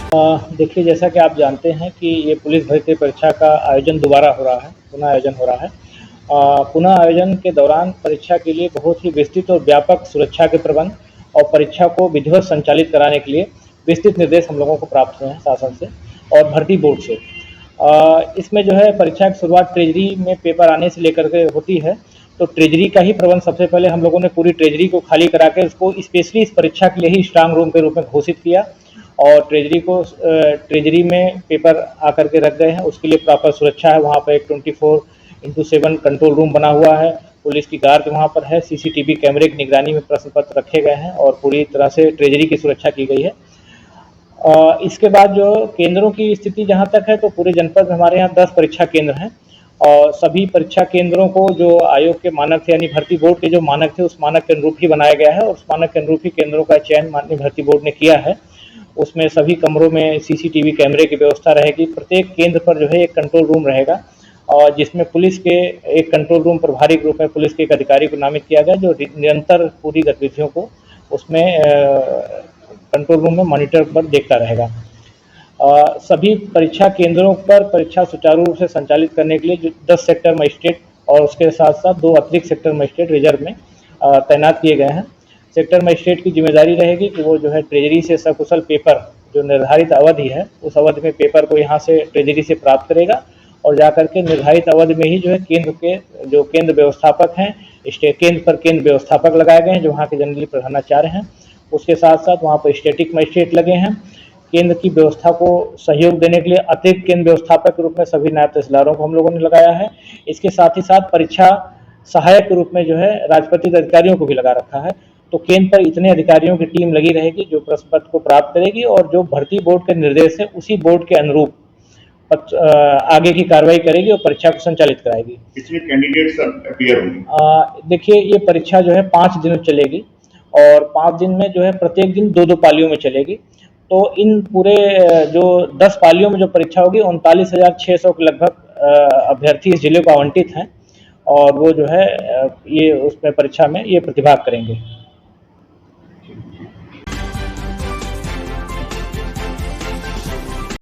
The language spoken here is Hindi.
देखिए, जैसा कि आप जानते हैं कि ये पुलिस भर्ती परीक्षा का आयोजन दोबारा हो रहा है, पुनः आयोजन हो रहा है। पुनः आयोजन के दौरान परीक्षा के लिए बहुत ही विस्तृत और व्यापक सुरक्षा के प्रबंध और परीक्षा को विधिवत संचालित कराने के लिए विस्तृत निर्देश हम लोगों को प्राप्त हुए हैं शासन से और भर्ती बोर्ड से। इसमें जो है परीक्षा की शुरुआत ट्रेजरी में पेपर आने से लेकर के होती है, तो ट्रेजरी का ही प्रबंध सबसे पहले हम लोगों ने पूरी ट्रेजरी को खाली करा के उसको स्पेशली इस परीक्षा के लिए ही स्ट्रांग रूम के रूप में घोषित किया और ट्रेजरी में पेपर आकर के रख गए हैं। उसके लिए प्रॉपर सुरक्षा है, वहाँ पर एक 24x7 कंट्रोल रूम बना हुआ है, पुलिस की गार्ड वहाँ पर है, सीसीटीवी कैमरे की निगरानी में प्रश्न पत्र रखे गए हैं और पूरी तरह से ट्रेजरी की सुरक्षा की गई है। इसके बाद जो केंद्रों की स्थिति जहाँ तक है, तो पूरे जनपद में हमारे यहाँ 10 परीक्षा केंद्र हैं और सभी परीक्षा केंद्रों को जो आयोग के मानक थे, यानी भर्ती बोर्ड के जो मानक थे, उस मानक के अनुरूप ही बनाया गया है और उस मानक के अनुरूप ही केंद्रों का चयन माननीय भर्ती बोर्ड ने किया है। उसमें सभी कमरों में सीसीटीवी कैमरे की व्यवस्था रहेगी। प्रत्येक केंद्र पर जो है एक कंट्रोल रूम रहेगा और जिसमें पुलिस के एक कंट्रोल रूम प्रभारी के रूप में पुलिस के एक अधिकारी को नामित किया गया, जो निरंतर पूरी गतिविधियों को उसमें कंट्रोल रूम में मॉनिटर पर देखता रहेगा। सभी परीक्षा केंद्रों पर परीक्षा सुचारू रूप से संचालित करने के लिए जो 10 सेक्टर मजिस्ट्रेट और उसके साथ साथ 2 अतिरिक्त सेक्टर मजिस्ट्रेट रिजर्व में तैनात किए गए हैं। सेक्टर मजिस्ट्रेट की जिम्मेदारी रहेगी कि वो जो है ट्रेजरी से सकुशल पेपर, जो निर्धारित अवधि है उस अवधि में पेपर को यहाँ से ट्रेजरी से प्राप्त करेगा और जाकर के निर्धारित अवधि में ही जो है केंद्र के जो केंद्र व्यवस्थापक हैं, केंद्र पर केंद्र व्यवस्थापक लगाए गए हैं जो वहाँ के जनरली प्रधानाचार्य हैं। उसके साथ साथ वहाँ पर स्टैटिक मजिस्ट्रेट लगे हैं। केंद्र की व्यवस्था को सहयोग देने के लिए अतिरिक्त केंद्र व्यवस्थापक के रूप में सभी नायब तहसीलदारों को हम लोगों ने लगाया है। इसके साथ ही साथ परीक्षा सहायक के रूप में जो है राजपत्रित अधिकारियों को भी लगा रखा है। तो केंद्र पर इतने अधिकारियों की टीम लगी रहेगी जो प्रश्न पत्र को प्राप्त करेगी और जो भर्ती बोर्ड के निर्देश है उसी बोर्ड के अनुरूप आगे की कार्रवाई करेगी और परीक्षा को संचालित कराएगी। इसमें कैंडिडेट्स अपीयर होंगे। देखिए, ये परीक्षा जो है 5 दिन चलेगी और 5 दिन में जो है प्रत्येक दिन 2-2 पालियों में चलेगी। तो इन पूरे जो 10 पालियों में जो परीक्षा होगी 39,600 के लगभग अभ्यर्थी इस जिले को आवंटित हैं और वो जो है ये उसमें परीक्षा में ये प्रतिभाग करेंगे।